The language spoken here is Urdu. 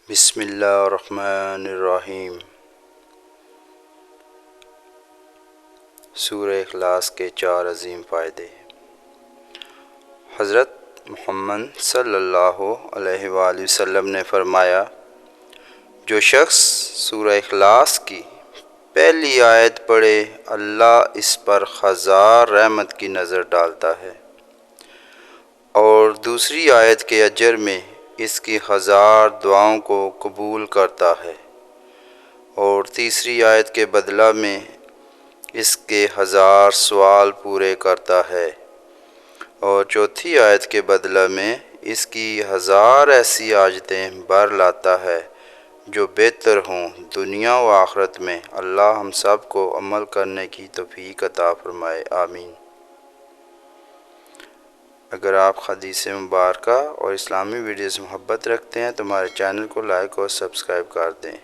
بسم اللہ الرحمن الرحیم۔ سورہ اخلاص کے 4 عظیم فائدے۔ حضرت محمد صلی اللہ علیہ وآلہ وسلم نے فرمایا، جو شخص سورہ اخلاص کی پہلی آیت پڑھے اللہ اس پر ہزار رحمت کی نظر ڈالتا ہے اور دوسری آیت کے اجر میں اس کی ہزار دعاؤں کو قبول کرتا ہے اور تیسری آیت کے بدلہ میں اس کے ہزار سوال پورے کرتا ہے اور چوتھی آیت کے بدلہ میں اس کی ہزار ایسی حاجتیں بھر لاتا ہے جو بہتر ہوں دنیا و آخرت میں۔ اللہ ہم سب کو عمل کرنے کی توفیق عطا فرمائے، آمین۔ اگر آپ حدیث مبارکہ اور اسلامی ویڈیو سے محبت رکھتے ہیں تو ہمارے چینل کو لائک اور سبسکرائب کر دیں۔